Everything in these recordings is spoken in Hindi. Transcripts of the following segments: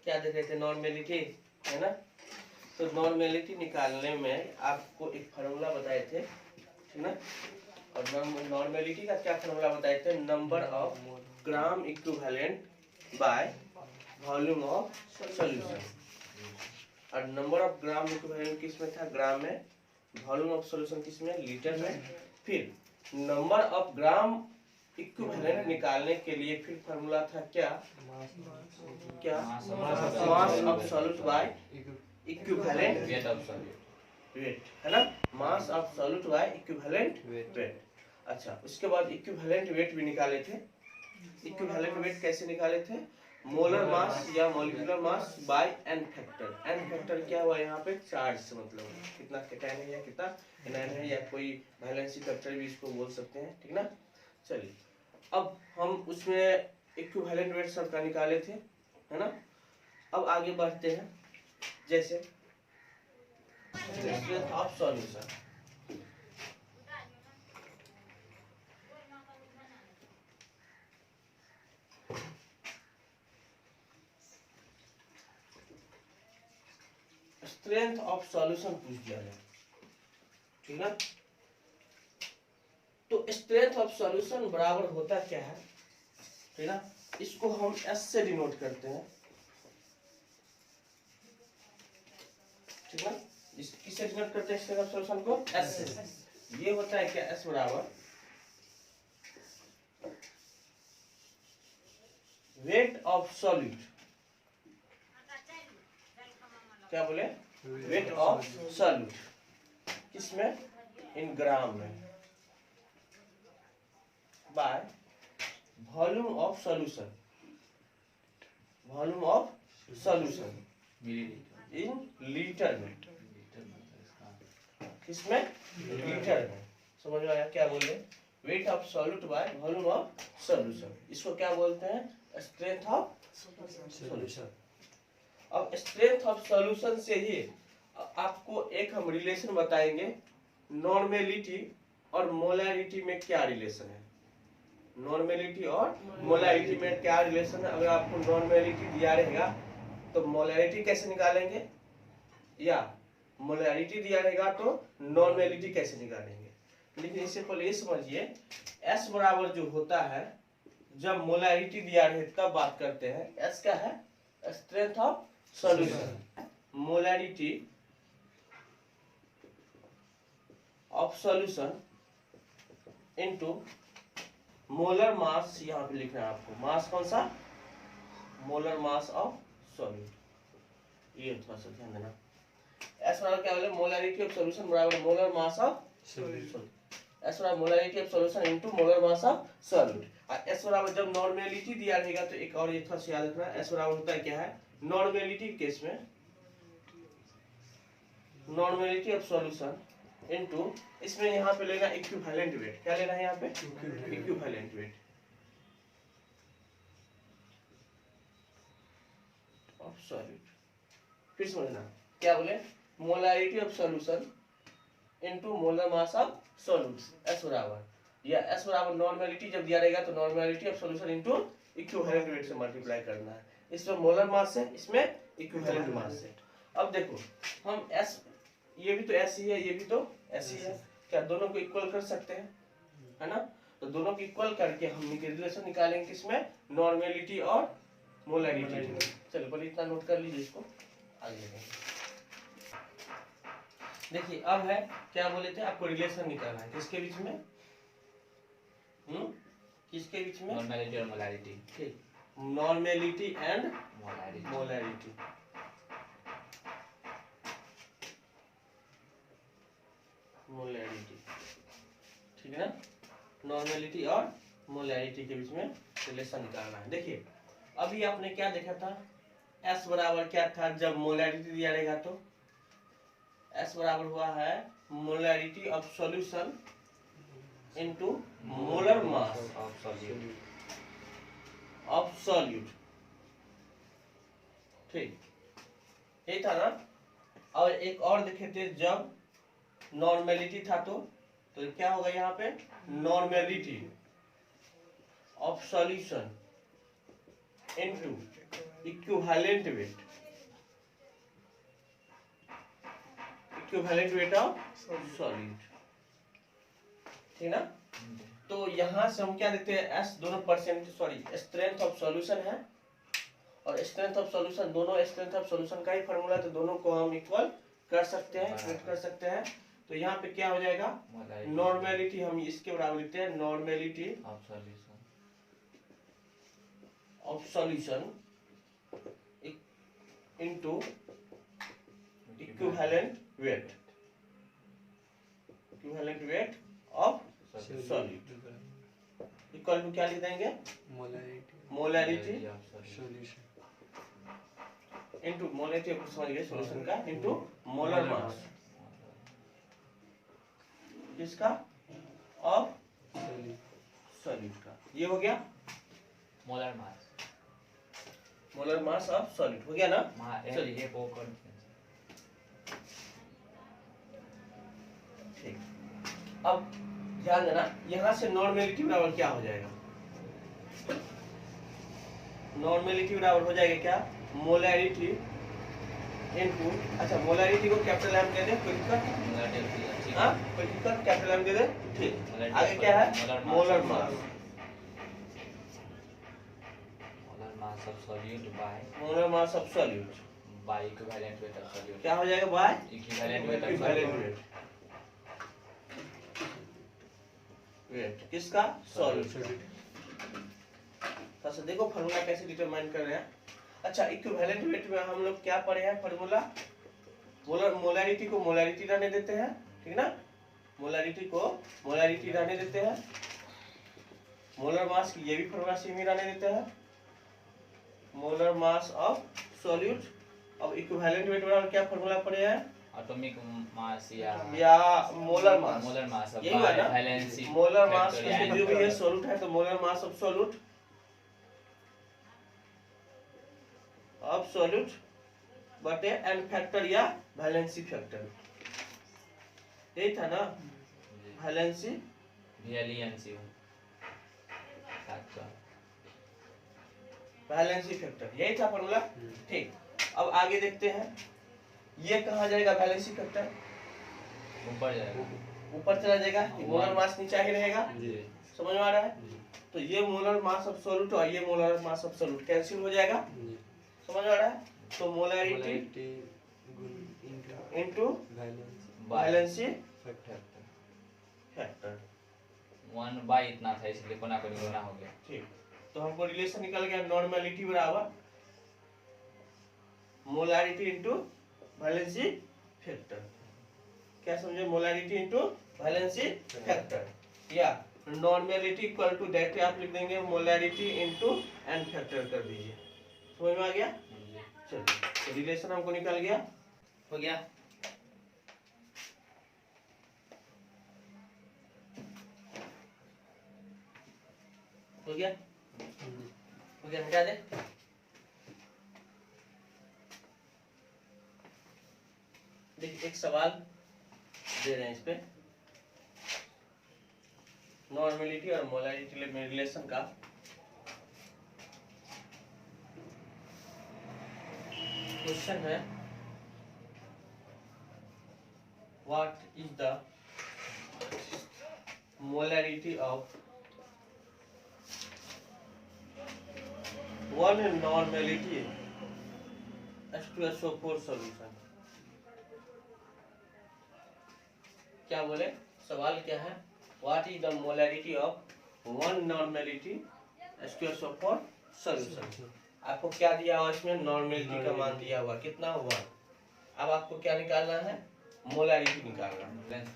क्या देख रहे थे, नॉर्मेलिटी, है ना। तो नॉर्मेलिटी निकालने में आपको एक फार्मूला बताए थे, ठीक ना। और नॉर्मेलिटी का क्या फार्मूला बताए थे, number of gram equivalent by volume of solution. और नंबर ऑफ ग्राम इक्विवेलेंट किस में था, ग्राम में, वॉल्यूम ऑफ सॉल्यूशन किस में, लीटर में। फिर नंबर ऑफ ग्राम इक्विवेलेंट निकालने के लिए फिर फार्मूला था क्या, मास of solute by equivalent wait, है ना, मास of solute by equivalent wait. अच्छा, उसके बाद इक्विवेलेंट वेट भी निकाले थे। इक्विवेलेंट वेट कैसे निकाले थे, मोलर मास या molecular mass by n factor. N factor क्या हुआ यहाँ पे, चार्ज से मतलब कितना कैटायन है या कितना एनायन है, या कोई वैलेंसी फैक्टर भी इसको बोल सकते हैं, ठीक ना। चलिए, अब हम उसमें इक्विवेलेंट वेट सबका निकाले थे, है ना। अब आगे बढ़ते हैं, जैसे strength of solution. Strength of solution पूछ दिया है, ठीक ना। तो स्ट्रेंथ ऑफ सॉल्यूशन बराबर होता क्या है, ठीक ना। इसको हम एस से डिनोट करते हैं, ठीक ना। किससे डिनोट करते हैं स्ट्रेंथ ऑफ सॉल्यूशन को, एस से। ये होता है क्या, एस बराबर वेट ऑफ सॉल्यूट, क्या बोले, वेट ऑफ सॉल्यूट, किसमें, इन ग्राम में, by volume of solution, volume of solution in litre में, किसमें, लीटर में। समझ में आया, क्या बोले, wait of solute by volume of solution, इसको क्या बोलते हैं, स्ट्रेंथ ऑफ सॉल्यूशन। अब स्ट्रेंथ ऑफ सॉल्यूशन से ही आपको एक हम रिलेशन बताएंगे, नॉर्मेलिटी और मोलैरिटी में क्या रिलेशन है। नॉर्मेलिटी और मोलैरिटी में क्या रिलेशन है, अगर आपको नॉर्मेलिटी दिया रहेगा तो मोलैरिटी कैसे निकालेंगे, या मोलैरिटी दिया रहेगा तो नॉर्मेलिटी कैसे निकालेंगे। लेकिन इससे पहले ये समझिए, एस बराबर जो होता है, जब मोलैरिटी दिया रहे तब बात करते हैं, एस क्या है, strength of solution, molarity of solution into molar मास, यहाँ पे लिखना है आपको, मास कौन सा, मोलर मास ऑफ सॉल्यूट। ये थोड़ा सा ध्यान देना, एस बराबर क्या बोले, मोलैरिटी ऑफ सॉल्यूशन बराबर molar mass of solute, S बराबर molarity of solution into molar mass of solute. और एस बराबर जब नॉर्मेलिटी दिया रहेगा तो एक और ये थोड़ा सा याद रखना, एस बराबर होता है क्या है, नॉर्मेलिटी केस में, नॉर्मेलिटी ऑफ सॉल्यूशन इनटू, इसमें यहाँ पे लेना इक्विवेलेंट वेट, क्या लेना है यहाँ पे, इक्विवेलेंट वेट ऑफ सॉल्यूट। फिर समझना, क्या बोले, molarity of solution into molar mass of solute, S बराबर, या एस बराबर नॉर्मेलिटी जब दिया रहेगा तो normality of solution into equivalent wait से मल्टीप्लाई करना है। इसमें मोलर मास है, इसमें इक्विवेलेंट मास है। अब देखो, हम एस, ये भी तो एस ही है, ये भी तो एस ही है, क्या दोनों को इक्वल कर सकते हैं, है ना। तो दोनों को इक्वल करके हम रिलेशन निकालेंगे किसमें, नॉर्मेलिटी और मोलैरिटी। चलो पहले इतना नोट कर लीजिए, इसको आगे देखेंगे। देखिए अब है, क्या बोले थे आपको, रिलेशन निकालना है, किसके बीच में, किसके बीच में, नॉर्मेलिटी और मोलैरिटी, ठीक, नॉर्मेलिटी एंड मोलैरिटी। मोलैरिटी, ठीक है ना, नॉर्मेलिटी और मोलैरिटी के बीच में रिलेशन निकालना है। देखिए अभी आपने क्या देखा था, एस बराबर क्या था, जब मोलैरिटी दिया रहेगा तो एस बराबर हुआ है molarity of solution into molar mass of solute, ठीक, यही था ना। और एक और देखे थे, जब नॉर्मेलिटी था तो क्या होगा यहाँ पे, normality of solution into equivalent weight, equivalent weight of solid, ठीक ना। तो यहाँ से हम क्या देते हैं, एस दोनों percent sorry strength of solution है और स्ट्रेंथ ऑफ सॉल्यूशन, दोनों स्ट्रेंथ ऑफ सॉल्यूशन का ही फॉर्मूला, तो दोनों को हम इक्वल कर सकते हैं, इक्वेट कर सकते हैं। तो यहाँ पे क्या हो जाएगा, नॉर्मेलिटी हम इसके बराबर लिखते हैं, normality of solution into equivalent weight, equivalent weight of solid equal to क्या लिख देंगे, मोलैरिटी सॉल्यूशन इनटू मोलैरिटी आपको समझ गए सॉल्यूशन का, इनटू मोलर मास किसका, ऑफ सॉलिड का। ये हो गया molar mass, molar mass of solid, हो गया ना। चलिए वो कर ठीक, अब ध्यान देना, यहाँ से नॉर्मेलिटी बराबर क्या हो जाएगा, नॉर्मेलिटी बराबर हो जाएगा क्या, मोलैरिटी इनटू, अच्छा मोलैरिटी को कैपिटल एम दे दे, कोई दिक्कत, हाँ कोई दिक्कत, कैपिटल एम दे दे, ठीक। आगे क्या है, molar mass, molar mass of solute by, molar mass of solute by equivalent weight of solute, क्या हो जाएगा, by equivalent weight of equivalent solute, weight, weight किसका, सॉल्यूट। तो देखो फॉर्मूला कैसे डिटरमाइन कर रहे हैं। अच्छा इक्विवेलेंट वेट में हम लोग क्या पढ़े हैं फॉर्मूला, मोलैरिटी को मोलैरिटी रहने देते हैं, ठीक ना, मोलैरिटी को मोलैरिटी रहने देते हैं, मोलर मास की ये भी फॉर्मूला सेम ही रहने देते हैं, मोलर मास ऑफ सॉल्यूट। अब इक्विवेलेंट वेट बराबर क्या फॉर्मूला पढ़े हैं, एटॉमिक मास या मोलर मास, मोलर मास यही हुआ ना, वैलेंसी मोलर मास इसमें जो भी है सॉल्यूट है, तो मोलर मास ऑफ सॉल्यूट बटे एन फैक्टर या वैलेंसी फैक्टर, यही था ना, valency VLENC factor, valency factor, यही था फॉर्मूला, ठीक। अब आगे देखते हैं, ये कहाँ जाएगा वैलेंसी फैक्टर, ऊपर जाएगा, ऊपर चला जाएगा, मोलर मास नीचे ही रहेगा, समझ में आ रहा है। जी। तो ये मोलर मास ऑफ सॉल्यूट और ये molar mass of solute cancel हो जाएगा, समझ में आ रहा है। तो molarity into valency factor, 1 by इतना था इसलिए कोना कोनी गुना हो गया, ठीक। तो हमको रिलेशन निकल गया, नॉर्मेलिटी बराबर मोलैरिटी इनटू वैलेंसी फैक्टर, क्या समझे, मोलैरिटी इनटू वैलेंसी फैक्टर, या नॉर्मेलिटी इक्वल टू डायरेक्टली आप लिख देंगे मोलैरिटी इनटू एन फैक्टर कर दीजिए, समझ में आ गया। चलिए तो रिलेशन हमको निकल गया, हो गया। हो गया, हो गया, मिटा दे। देखिए एक सवाल दे रहे हैं इस पे, नॉर्मेलिटी और मोलैरिटी में रिलेशन का। क्वेश्चन है, what is the molarity of one normality H2SO4 solution. क्या बोले, सवाल क्या है, what is the molarity of one normality H2SO4 solution. आपको क्या दिया हुआ इसमें, नॉर्मेलिटी का मान दिया हुआ कितना हुआ, अब आपको क्या निकालना है, मोलैरिटी निकालना है।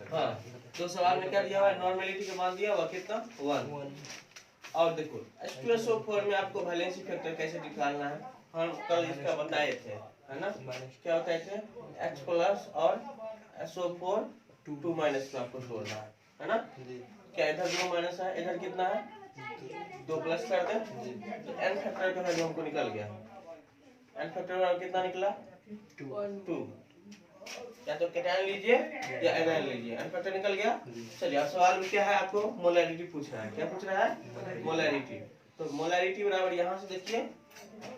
हाँ तो सवाल में क्या दिया हुआ है, नॉर्मेलिटी का मान दिया हुआ कितना, 1। और देखो H2SO4 में आपको वैलेंसी फैक्टर कैसे निकालना है, हम कल इसका बताए थे, है ना, क्या बताए थे, H प्लस और SO4 2 माइनस में आपको जोड़ना है ना, क्या इधर 2 माइनस है, इधर कितना है 2 प्लस कर दे, तो एन फैक्टर का वैल्यू हमको निकल गया, एन फैक्टर कितना निकला 2, या तो कैटायन लीजिए या एनायन लीजिए, एन फैक्टर निकल गया। चलिए अब सवाल में क्या है, आपको मोलैरिटी पूछ रहा है, क्या पूछ रहा है, मोलैरिटी। तो मोलैरिटी बराबर यहाँ से देखिए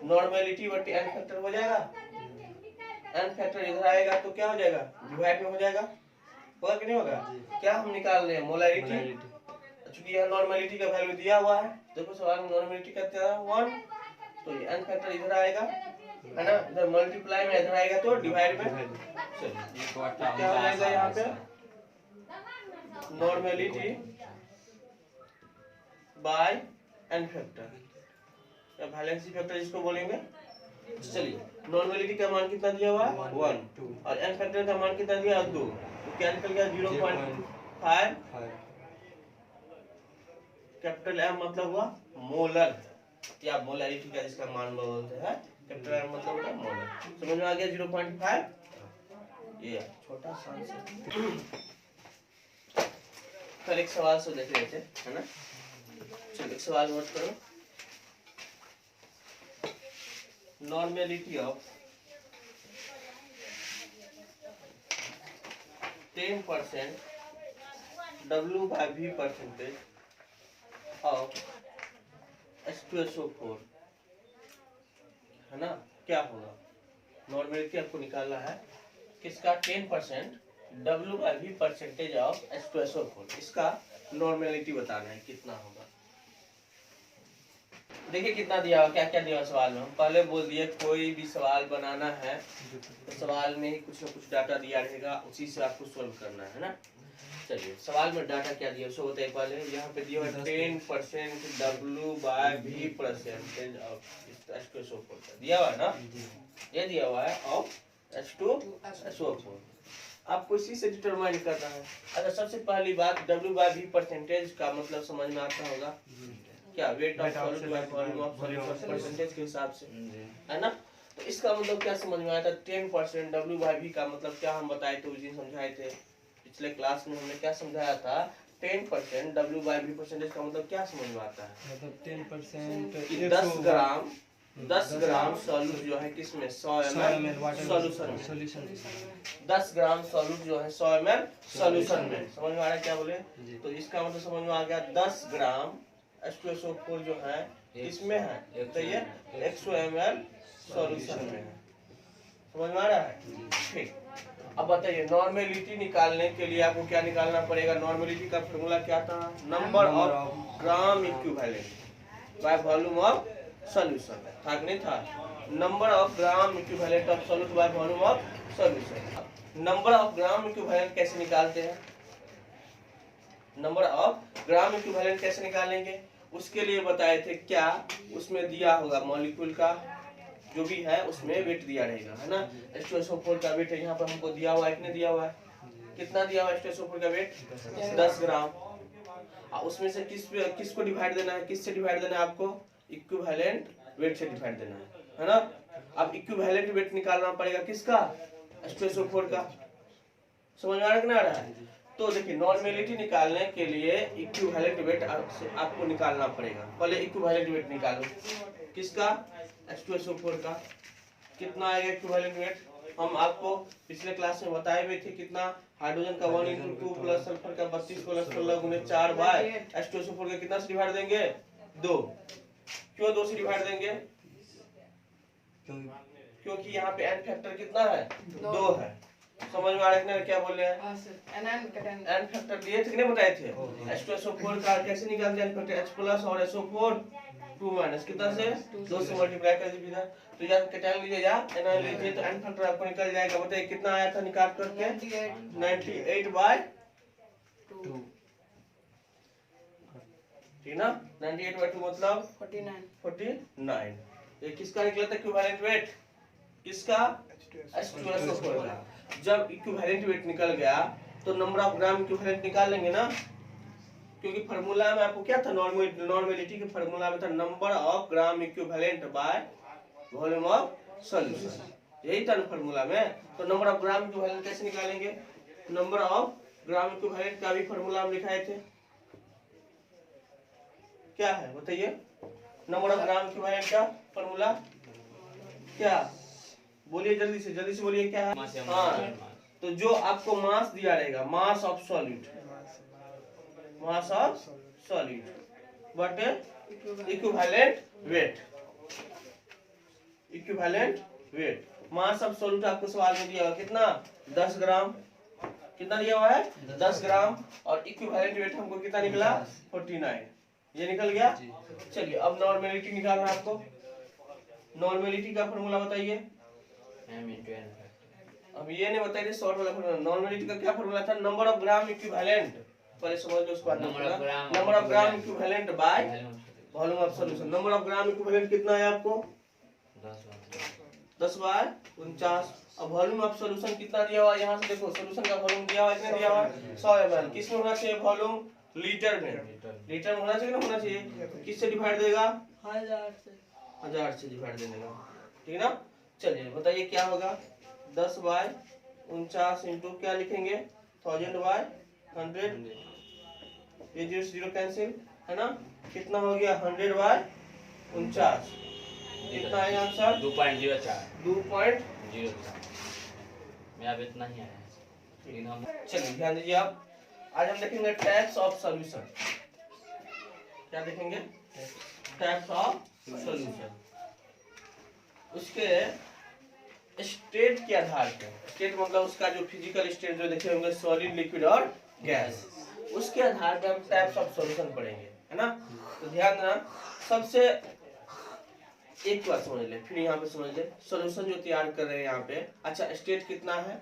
नॉर्मेलिटी बटे एन फैक्टर हो जाएगा। एन फैक्टर इधर आएगा तो क्या हो जाएगा, डिवाइड में हो जाएगा, होगा कि नहीं होगा। क्या हम निकाल रहे हैं, मोलैरिटी। चूंकि यहाँ नॉर्मेलिटी का वैल्यू दिया हुआ है, देखो सवाल में नॉर्मेलिटी का क्या है 1, तो ये एन फैक्टर इधर आएगा है ना, इधर मल्टीप्लाई में इधर आएगा तो डिवाइड में। चलिए क्या हो जाएगा यहाँ पे, नॉर्मेलिटी बाय एन फैक्टर या वैलेंसी फैक्टर जिसको बोलेंगे। चलिए नॉर्मेलिटी का मान कितना दिया हुआ है 1 और एन फैक्टर का मान कितना दिया 2, तो क्या निकल गया 0.5। कैपिटल एम मतलब हुआ मोलर या मोलैरिटी का जिसका मान बोलते हैं, कैपिटल एम मतलब होता है मोलर। समझ में आ गया 0.5। ये छोटा सा आंसर। फिर एक सवाल से देख लेते हैं है ना। चलो एक सवाल नोट करो, normality of 10% W/V percentage of H2SO4 है ना। क्या होगा, नॉर्मेलिटी आपको निकालना है किसका, 10% W/V परसेंटेज ऑफ H2SO4, इसका नॉर्मेलिटी बताना है कितना होगा। देखिए कितना दिया हुआ, क्या क्या दिया हुआ सवाल में। हम पहले बोल दिए कोई भी सवाल बनाना है तो सवाल में ही कुछ ना कुछ डाटा दिया रहेगा, उसी से आपको सोल्व करना है ना। चलिए सवाल में डाटा क्या दिया उसको बताइए। पहले यहाँ पे दिया हुआ 10% W/V परसेंटेज ऑफ H2SO4 दिया हुआ है ना, ये दिया हुआ है ऑफ H2SO4। आपको इसी से डिटरमाइन करना है। अच्छा सबसे पहली बात W/V परसेंटेज का मतलब समझ में आता होगा क्या, wait of solute by volume of solution percentage के हिसाब से है ना। तो इसका मतलब क्या समझ में आया था, 10% W/V का मतलब क्या हम बताए थे उस दिन समझाए थे पिछले क्लास में, हमने क्या समझाया था 10% W/V परसेंटेज का मतलब क्या समझ में आता है, मतलब 10% 10 ग्राम सॉल्यूट जो है किसमें 100 ml सॉल्यूशन में, 10 ग्राम सॉल्यूट जो है 100 ml सॉल्यूशन में। समझ में आ रहा है क्या बोले, तो इसका मतलब समझ में आ गया 10 ग्राम H2SO4 जो है इसमें है, तो ये 100 ml सॉल्यूशन में है। समझ में आ रहा है, ठीक। अब बताइए नॉर्मेलिटी निकालने के लिए आपको क्या निकालना पड़ेगा, नॉर्मेलिटी का फॉर्मूला क्या था, number of gram equivalent by volume of solution, था कि नहीं था, number of gram equivalent of solute by volume of solution. Number of gram equivalent कैसे निकालते हैं, नंबर ऑफ ग्राम इक्विवेलेंट कैसे निकालेंगे उसके लिए बताए थे क्या, उसमें दिया होगा मॉलिक्यूल का जो भी है उसमें वेट दिया रहेगा है ना। H2SO4 का वेट है यहाँ पर हमको दिया हुआ है, कितने दिया हुआ है, कितना दिया हुआ है H2SO4 का वेट 10 ग्राम। उसमें से किसको डिवाइड देना है, किससे डिवाइड देना है आपको, इक्विवेलेंट वेट से डिवाइड देना है ना। अब इक्विवेलेंट वेट निकालना पड़ेगा किसका, H2SO4 का। समझ में आ रहा है। तो देखिए नॉर्मेलिटी निकालने के लिए इक्विवेलेंट वेट आपको निकालना पड़ेगा। पहले इक्विवेलेंट वेट निकालो किसका, H2SO4 का। कितना आएगा इक्विवेलेंट वेट, हम आपको पिछले क्लास में बताए हुए थे कितना, हाइड्रोजन का 1:2 प्लस सल्फर का 32 प्लस 16 गुने 4 बाय H2SO4 का कितना से डिवाइड देंगे 2। क्यों 2 से डिवाइड देंगे, क्योंकि यहाँ पे एन फैक्टर कितना है 2 है। समझ में आ रहा है क्या बोल रहे हैं, एन फैक्टर दिए थे कि नहीं बताए थे। H2SO4 का कैसे निकालते हैं एन फैक्टर, H प्लस और SO4 2 माइनस कितना से 2 से मल्टीप्लाई कर दीजिए, तो यार कैटायन लीजिए या एनायन लीजिए तो एन फैक्टर आपको निकल जाएगा। बताइए कितना आया था निकाल करके 98/2, ठीक ना, 98/2 मतलब 49। ये किसका निकला था इक्विवेलेंट वेट, किसका H2SO4 का। जब इक्विवेलेंट वेट निकल गया तो नंबर ऑफ ग्राम इक्विवेलेंट निकाल लेंगे ना, क्योंकि फार्मूला में आपको क्या था, नॉर्मेलिटी के फार्मूला में था number of gram equivalent by volume of solution, यही था ना फार्मूला में। तो नंबर ऑफ ग्राम इक्विवेलेंट कैसे निकालेंगे, नंबर ऑफ ग्राम इक्विवेलेंट का भी फार्मूला हम लिखाए थे, क्या है बताइए, नंबर ऑफ ग्राम इक्विवेलेंट का फार्मूला क्या, बोलिए जल्दी से बोलिए क्या है। हाँ तो जो आपको मास दिया रहेगा, मास of solute, mass of solute but equivalent weight, equivalent wait. Mass of solute आपको सवाल में दिया हुआ कितना 10 ग्राम, कितना दिया हुआ है 10 ग्राम, और इक्विवेलेंट वेट हमको कितना निकला 49, ये निकल गया। चलिए अब नॉर्मेलिटी निकालना है आपको। नॉर्मेलिटी का फॉर्मूला बताइए। अब ये नहीं बताइए शॉर्ट वाला फॉर्मूला, नॉर्मेलिटी का क्या फॉर्मूला था, नंबर ऑफ ग्राम इक्विवेलेंट, पहले समझ लो उसके बाद number of gram equivalent by volume of solution. Number of gram equivalent कितना है आपको 10 बाय 49। अब वॉल्यूम ऑफ सॉल्यूशन कितना दिया हुआ है, यहाँ से देखो सॉल्यूशन का वॉल्यूम दिया हुआ है, कितना दिया हुआ है 100 ml। किस में होना चाहिए वॉल्यूम, लीटर में, लीटर में होना चाहिए ना, होना चाहिए। किससे डिवाइड देगा 1000 से डिवाइड दे देगा, ठीक है ना। चलिए बताइए क्या होगा 10 बाय 49 इंटू क्या लिखेंगे 1000 बाय 100, ये 0 0 कैंसिल है ना, कितना हो गया 100 बाय 49, कितना है आंसर 2.04। मैं अब इतना ही आया। चलिए ध्यान दीजिए आप, आज हम देखेंगे टाइप्स ऑफ सॉल्यूशन। क्या देखेंगे टाइप्स ऑफ सॉल्यूशन, उसके स्टेट के आधार पर, स्टेट मतलब उसका जो फिजिकल स्टेट जो देखे होंगे सॉलिड लिक्विड और गैस, उसके आधार पर हम टाइप्स ऑफ सॉल्यूशन पढ़ेंगे, है ना। तो ध्यान देना, सबसे एक बात समझ ले, फिर यहाँ पे समझ ले सॉल्यूशन जो तैयार कर रहे हैं यहाँ पे। अच्छा स्टेट कितना है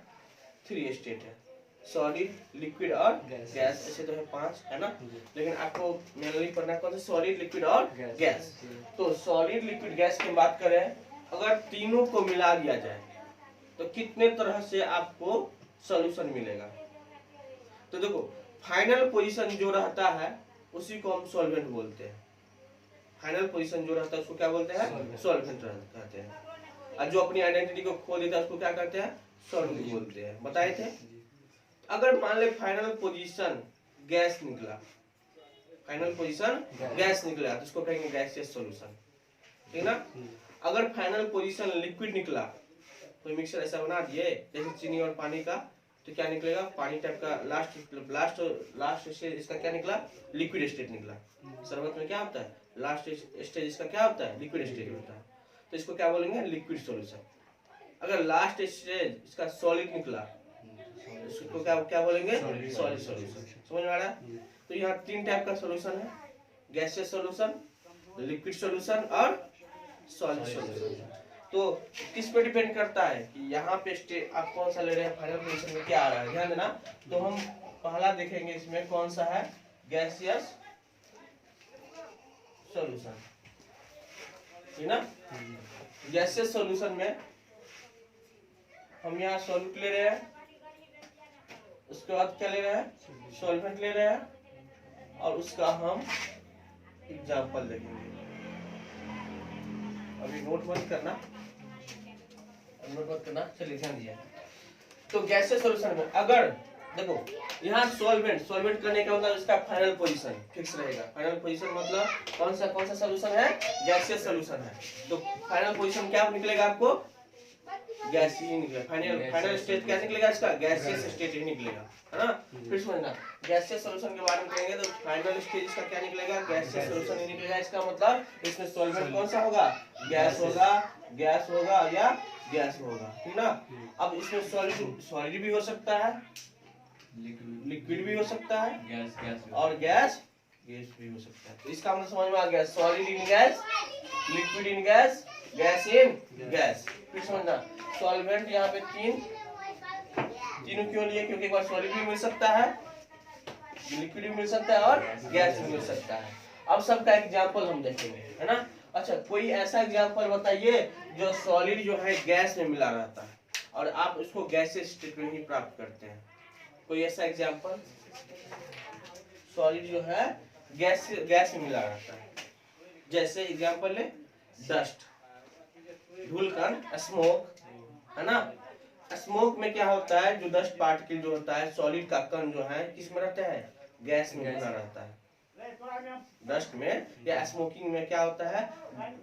3 स्टेट है, सॉलिड लिक्विड और गैस, ऐसे तो है 5 है ना, लेकिन आपको मेनली पढ़ना कौन सा सॉलिड लिक्विड और गैस। तो सॉलिड लिक्विड गैस की बात करें, अगर तीनों को मिला दिया जाए तो कितने तरह से आपको सॉल्यूशन मिलेगा। तो देखो फाइनल पोजीशन जो रहता है उसी को हम सॉल्वेंट बोलते हैं, फाइनल पोजीशन जो रहता है उसको क्या बोलते हैं सॉल्वेंट कहते हैं, और जो अपनी आइडेंटिटी को खो देता है उसको क्या कहते हैं सॉल्वेंट बोलते हैं, बताए थे। अगर मान ले फाइनल पोजीशन गैस निकला, फाइनल पोजीशन गैस निकला तो उसको कहेंगे गैसियस सॉल्यूशन, ठीक है ना। अगर फाइनल पोजीशन लिक्विड निकला, तो मिक्सचर ऐसा बना दिए जैसे चीनी और पानी का, तो क्या निकलेगा पानी टाइप का, लास्ट स्टेज इसका क्या निकला लिक्विड स्टेट निकला। शरबत में क्या होता है लास्ट स्टेज इसका क्या होता है लिक्विड स्टेज होता है, तो इसको क्या बोलेंगे लिक्विड सॉल्यूशन। अगर लास्ट स्टेज इसका सॉलिड निकला इसको क्या बोलेंगे सॉलिड सॉल्यूशन। समझ में आ रहा है। तो यहाँ 3 टाइप का सॉल्यूशन है, गैसियस सॉल्यूशन, लिक्विड सॉल्यूशन और सॉलिड सॉल्यूशन। तो किस पे डिपेंड करता है कि यहाँ पे आप कौन सा ले रहे हैं, फाइनल पोजीशन में क्या आ रहा है, ध्यान देना। तो हम पहला देखेंगे इसमें कौन सा है गैसियस सॉल्यूशन, ठीक ना। गैसियस सॉल्यूशन में हम यहाँ सॉल्यूट ले रहे हैं, उसके बाद क्या ले रहे हैं सॉल्वेंट ले रहे हैं, और उसका हम एग्जाम्पल देखेंगे। अभी नोट मत करना, नोट मत करना, चलिए ध्यान दिया। तो गैसियस सॉल्यूशन में अगर देखो यहाँ सॉल्वेंट करने का मतलब इसका फाइनल पोजीशन फिक्स रहेगा। फाइनल पोजीशन मतलब कौन सा सॉल्यूशन है गैसियस सॉल्यूशन है, तो फाइनल पोजीशन क्या निकलेगा आपको गैस ही निकलेगा। फाइनल स्टेट क्या निकलेगा इसका गैसियस स्टेट ही निकलेगा, है ना। फिर समझना गैसियस सॉल्यूशन के बारे में कहेंगे तो फाइनल स्टेज इसका क्या निकलेगा गैसियस सॉल्यूशन ही निकलेगा। इसका मतलब इसमें सॉल्वेंट कौन सा होगा गैस होगा या गैस होगा, ठीक ना। अब इसमें सॉलिड भी हो सकता है, लिक्विड भी हो सकता है, और गैस भी हो सकता है। तो इसका मतलब समझ में आ गया solid in gas, liquid in gas, gas in gas. फिर समझना सॉल्वेंट यहाँ पे तीनों क्यों लिए, क्योंकि एक बार सॉलिड भी मिल सकता है, लिक्विड भी मिल सकता है और गैस भी मिल सकता है। अब सबका एग्जांपल हम देखेंगे, है ना। अच्छा कोई ऐसा एग्जांपल बताइए जो सॉलिड जो है गैस में मिला रहता है और आप उसको गैसियस स्टेट में ही प्राप्त करते हैं। कोई ऐसा एग्जांपल सॉलिड जो है गैस में मिला रहता है, जैसे एग्जांपल ले डस्ट, धूलकण, स्मोक, है ना। स्मोक में क्या होता है जो डस्ट पार्टिकल जो होता है सॉलिड का कण जो है किसमें रहता है गैस में घुला रहता है। डस्ट में या स्मोकिंग में क्या होता है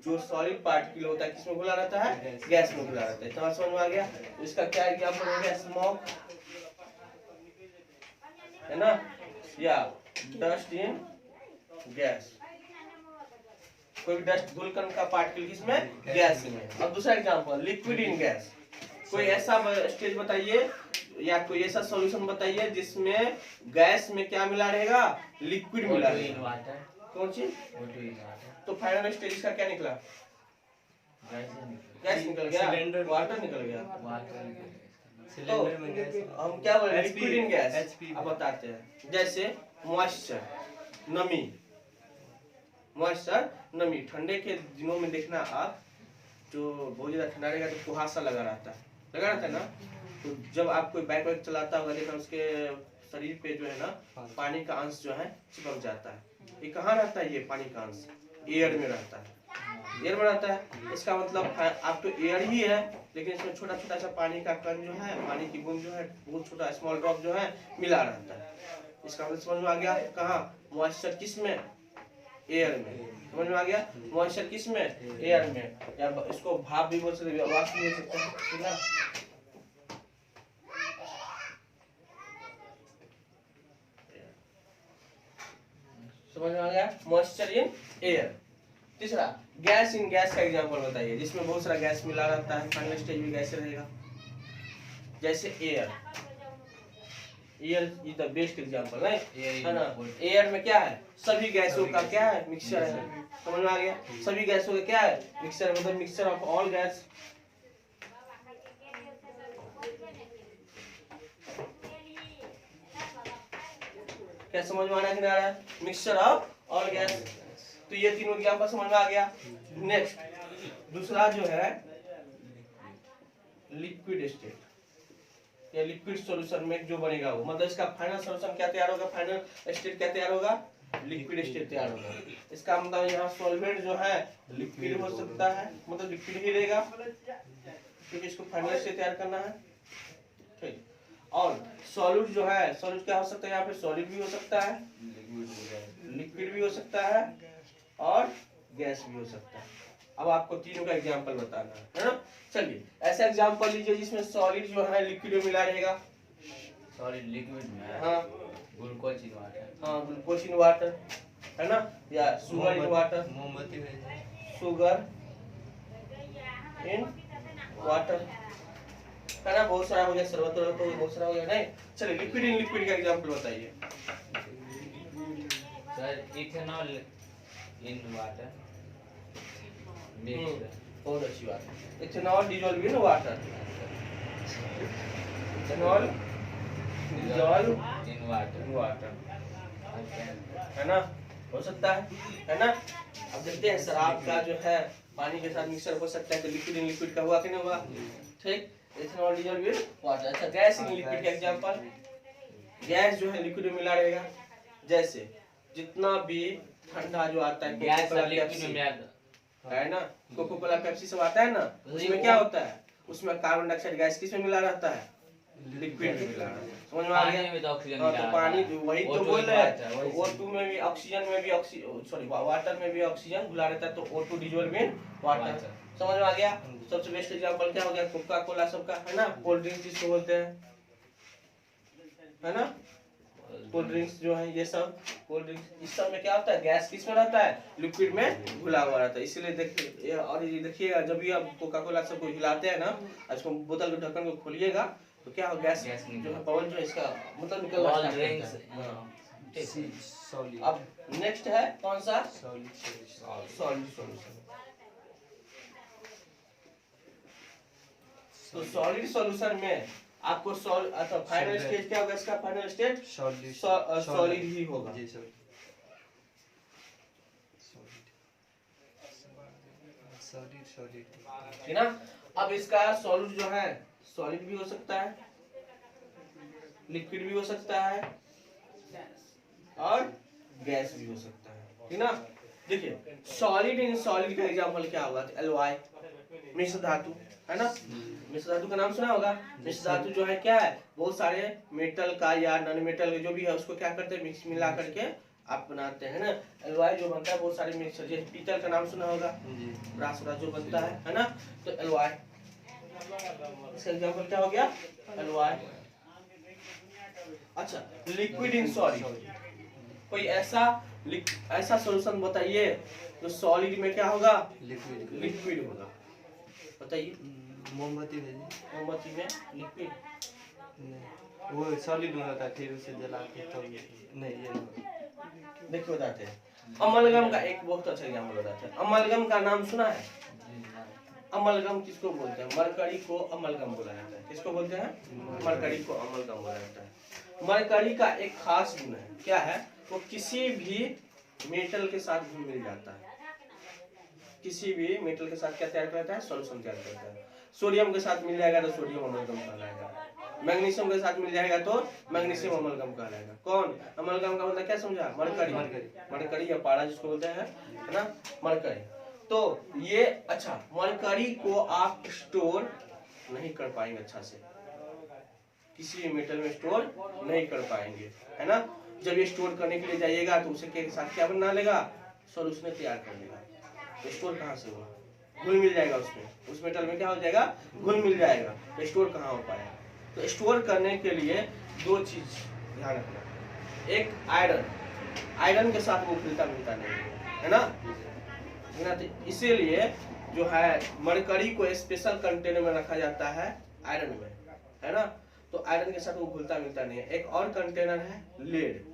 जो सॉलिड पार्टिकल होता है किसमें घुला रहता है गैस में घुला रहता है। तो समझ में आ गया। तो इसका क्या एग्जांपल हो गया स्मोक, है ना, या डस्ट इन गैस। कोई भी डस्ट धूल कण का पार्टिकल किसमें, गैस में। अब दूसरा एग्जांपल, लिक्विड इन गैस। कोई ऐसा स्टेज बताइए या कोई ऐसा सॉल्यूशन बताइए जिसमें गैस में क्या मिला रहेगा, लिक्विड मिला रहेगा। कौन सी? तो फाइनल स्टेज इसका क्या निकला, गैस निकल गया, वाटर निकल गया। तो हम क्या बोले, लिक्विड इन गैस। अब बताते हैं, जैसे मॉइस्चर, नमी। मॉइस्चर, नमी। ठंडे के दिनों में देखना आप, जो बहुत ज्यादा ठंडा रहेगा तो कुहासा लगा रहता है ना। तो जब आप कोई बाइक वाइक चलाता होगा, देखा उसके शरीर पे जो है ना पानी का अंश जो है चिपक जाता है। ये कहाँ रहता है, ये पानी का अंश एयर में रहता है, एयर में रहता है। इसका मतलब आप तो एयर ही है, लेकिन इसमें छोटा छोटा सा पानी का कण जो है, पानी की बूंद जो है, बहुत छोटा स्मॉल ड्रॉप जो है मिला रहता है। इसका मतलब समझ में आ गया, कहाँ मॉइस्चर किस में, एयर में। समझ में आ गया, मॉइस्चर किस में, एयर में। या इसको भाप भी बोल सकते हैं, वाष्प भी बोल सकते हैं, ठीक है। समझ में आ गया, मॉइस्चर इन एयर। तीसरा, गैस इन गैस का एग्जांपल बताइए, जिसमें बहुत सारा गैस मिला रहता है, फाइनल स्टेज में गैस रहेगा। जैसे air, air is the best example है ना। एयर में क्या है, सभी गैसों का क्या है, मिक्सचर है। समझ में आ गया, सभी गैसों का क्या है, मिक्सचर, मतलब मिक्सचर ऑफ ऑल गैस। क्या समझ में आ रहा है कि नहीं आ रहा है, मिक्सचर ऑफ ऑल गैस। तो ये तीनों एग्जांपल समझ में आ गया। नेक्स्ट, दूसरा जो है लिक्विड स्टेट या लिक्विड सॉल्यूशन में जो बनेगा वो, मतलब इसका फाइनल सॉल्यूशन क्या तैयार होगा, फाइनल स्टेट क्या तैयार होगा, लिक्विड स्टेट तैयार होगा। इसका मतलब यहाँ सॉल्वेंट जो है लिक्विड हो सकता है, मतलब लिक्विड ही रहेगा, क्योंकि इसको फाइनल स्टेट तैयार करना है, ठीक। और सॉल्यूट जो है, सॉल्यूट क्या हो सकता है, यहाँ पे सॉलिड भी हो सकता है, लिक्विड भी हो सकता है और गैस भी हो सकता है। अब आपको तीनों का एग्जांपल बताना है ना। चलिए ऐसा एग्जांपल लीजिए जिसमें सॉलिड जो है लिक्विड में मिला रहेगा। सॉलिड लिक्विड में, हाँ, ग्लूकोज इन वाटर। हाँ, ग्लूकोज इन वाटर है ना, या शुगर इन वाटर, मोमबत्ती शुगर इन वाटर है ना। बहुत सारा हो गया, शरबत तो बहुत सारा हो गया, नहीं। चलिए लिक्विड इन लिक्विड का एग्जांपल बताइए। सर इथेनॉल इन वाटर, बहुत अच्छी बात है। Ethanol dissolve in water, ethanol dissolve in water, है ना, हो सकता है ना। अब देखते हैं शराब का जो है पानी के साथ मिक्सर हो सकता है, तो लिक्विड इन लिक्विड का हुआ कि नहीं हुआ, ठीक। Ethanol dissolve in water. अच्छा, गैस इन लिक्विड का एग्जांपल, गैस जो है लिक्विड में मिला रहेगा। जैसे जितना भी ठंडा जो आता है, गैस कोका-कोला, लिक्विड पेप्सी, में मिला है ना, कोका कोला पेप्सी सब आता है ना, उसमें क्या होता है, उसमें कार्बन डाइऑक्साइड गैस किस में मिला रहता है, लिक्विड में मिला रहता है। समझ में आ गया, पानी में तो ऑक्सीजन हाँ, मिला तो पानी रहता है। वही तो O2 बोल रहे हैं, वही O2 में भी ऑक्सीजन में भी सॉरी वाटर में भी ऑक्सीजन घुला रहता है, तो O2 डिसॉल्व इन वाटर। समझ में आ गया। सबसे बेस्ट एग्जांपल क्या हो गया, कोका कोला सबका, है ना, कोल्ड ड्रिंक्स जिसको बोलते हैं, है ना, कोल्ड ड्रिंक्स जो है ये सब कोल्ड ड्रिंक्स, इस सब में क्या होता है, गैस किस में रहता है, लिक्विड में घुला हुआ रहता है। इसीलिए देखिए, और ये देखिएगा जब भी आप कोका कोला सबको हिलाते हैं ना, इसको बोतल के ढक्कन को खोलिएगा तो क्या हो, गैस जो है, बबल जो है इसका मतलब निकलना All स्टार्ट drinks, करता है। ठीक। सॉलिड। अब नेक्स्ट है कौन सा, सॉलिड सॉलिड सॉल्यूशन। तो सॉलिड सॉल्यूशन में आपको अच्छा फाइनल स्टेज क्या होगा, इसका फाइनल स्टेज सॉलिड ही होगा। जी सर, सॉलिड ठीक ना। अब इसका सॉलिड जो है, सॉलिड भी हो सकता है, लिक्विड भी हो सकता है और गैस भी हो सकता है, ठीक ना। देखिए सॉलिड इन सॉलिड का एग्जांपल क्या होगा, तो एलॉय, मिश्र धातु, है ना। मिश्र धातु का नाम सुना होगा। मिश्र धातु जो है क्या है, बहुत सारे मेटल का या नॉन मेटल जो भी है उसको क्या करते हैं, मिक्स मिला करके आप बनाते हैं ना। एलॉय जो बनता है बहुत सारे मिक्सर, जैसे पीतल का नाम सुना होगा, ब्रास जो बनता है ना, तो एलॉय, इसका एग्जांपल क्या हो गया, एलॉय। अच्छा, लिक्विड इन सॉलिड, कोई ऐसा ऐसा सॉल्यूशन बताइए जो सॉलिड में क्या होगा, लिक्विड। लिक्विड होगा। बताइए। मोमबत्ती भेजिए। मोमबत्ती में लिक्विड नहीं, वो सॉलिड में होता है, फिर उसे जला के तब नहीं ये नहीं। देखिए बताते हैं। अमलगम का एक बहुत अच्छा एग्जाम्पल बताते हैं। अमलगम का नाम सुना है? अमलगम किसको बोलते हैं? मरकरी को अमलगम बोला जाता है। किसको बोलते हैं? मरकरी को अमलगम बोला जाता है। मरकरी का एक खास गुण है, क्या है? वो किसी भी मेटल के साथ घुल मिल जाता है। किसी भी मेटल के साथ क्या तैयार करता है? सॉल्यूशन तैयार करता है। सोडियम के साथ मिल जाएगा तो सोडियम अमलगम कहलाएगा। मैग्नीशियम के साथ मिल जाएगा तो मैग्नीशियम अमलगम कहलाएगा। कौन? अमलगम का मतलब क्या समझा? मरकरी। मरकरी या पारा जिसको बोलते हैं, है ना, मरकरी। तो ये अच्छा, मरकरी को आप स्टोर नहीं कर पाएंगे अच्छा से, किसी भी मेटल में स्टोर नहीं कर पाएंगे, है ना। जब ये स्टोर करने के लिए जाइएगा तो उसे के साथ क्या बना लेगा? सॉल्यूशन तैयार कर लेगा। तो स्टोर कहाँ से होगा? घुल मिल जाएगा उसमें, उस मेटल में क्या हो जाएगा? घुल मिल जाएगा। तो स्टोर कहाँ हो पाएगा? तो स्टोर करने के लिए दो चीज ध्यान रखना। एक आयरन, आयरन के साथ वो घुलता मिलता नहीं है ना, तो इसीलिए जो है मरकरी को स्पेशल कंटेनर में रखा जाता है आयरन में, है ना। तो आयरन के साथ वो घुलता मिलता नहीं है। एक और कंटेनर है लेड।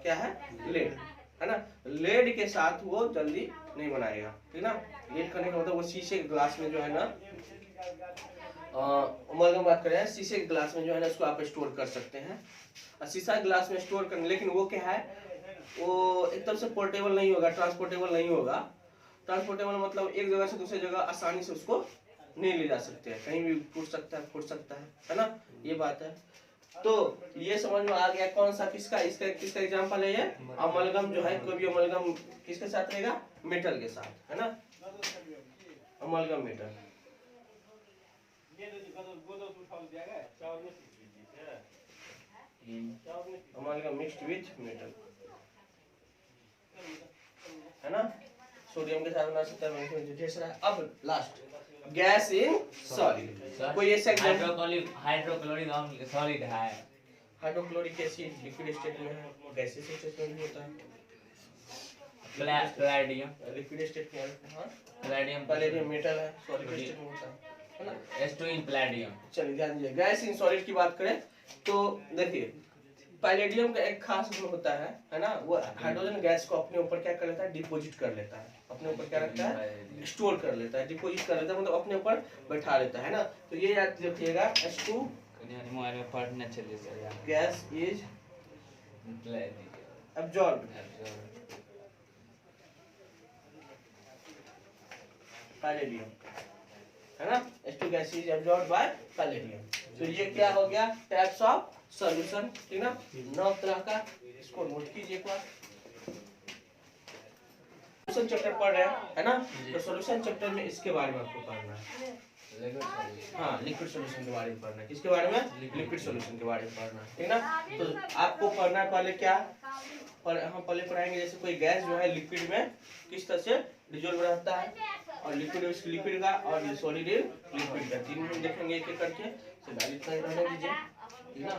क्या है? लेड, है ना। लेड के साथ वो जल्दी नहीं बनाएगा, ठीक ना। लेड करने का मतलब वो शीशे के ग्लास में जो है ना, अमलगम बात करें, शीशे के ग्लास में जो है ना उसको आप स्टोर कर सकते हैं। और शीशा के ग्लास में स्टोर करने, लेकिन वो क्या है, वो एक तरफ से पोर्टेबल नहीं होगा, ट्रांसपोर्टेबल नहीं होगा। ट्रांसपोर्टेबल मतलब एक जगह से दूसरी जगह आसानी से उसको नहीं ले जा सकते हैं, कहीं भी फूट सकता है ना, ये बात है। तो ये समझ में आ गया कौन सा किसका, इसका किसका एग्जांपल है ये? अमलगम जो है, कोई भी अमलगम किसके साथ रहेगा? मेटल के साथ, है ना, amalgam metal. Amalgam mixed with metal, है ना। सोडियम के साथ बना सकता है। अब लास्ट, गैस इन सॉलिड। कोई ऐसा हाइड्रोक्लोरिक अम्ल सॉलिड है। हाइड्रोक्लोरिक एसिड लिक्विड स्टेट में है, गैसीय स्टेट में भी होता है। पैलेडियम, लिक्विड स्टेट में है, हाँ। पैलेडियम पैलेडियम मेटल है, सॉलिड स्टेट में होता है ना। H2 इन पैलेडियम। चलिए ध्यान दीजिए, गैस इन सॉलिड की बात करें तो देखिए पैलेडियम का एक खास गुण होता है ना, वो हाइड्रोजन गैस को अपने ऊपर क्या कर लेता है? डिपॉजिट कर लेता है। अपने ऊपर क्या रखता है? स्टोर कर लेता है, डिपॉजिट कर लेता है, मतलब अपने ऊपर बैठा लेता है ना। तो ये याद रखिएगा, H2 मोबाइल में पढ़ने चलिए sir. Gas is absorbed palladium, है ना। H2 gas is absorbed by palladium. तो ये क्या हो गया? टाइप्स ऑफ सॉल्यूशन, ठीक ना, 9 तरह का। इसको नोट कीजिए एक बार। सॉल्यूशन चैप्टर पढ़ रहे हैं, है ना। तो सॉल्यूशन चैप्टर में इसके बारे में आपको पढ़ना है, हाँ, लिक्विड सॉल्यूशन के बारे में पढ़ना है। किसके बारे में? लिक्विड सॉल्यूशन के बारे में पढ़ना है, ठीक ना। तो आपको पढ़ना है पहले क्या, हम पहले पढ़ाएंगे जैसे कोई गैस जो है लिक्विड में किस तरह से डिसॉल्व रहता है, और लिक्विड का और सॉलिड लिक्विड का, तीन देखेंगे एक एक करके। इतना ही रहने दीजिए, ठीक ना।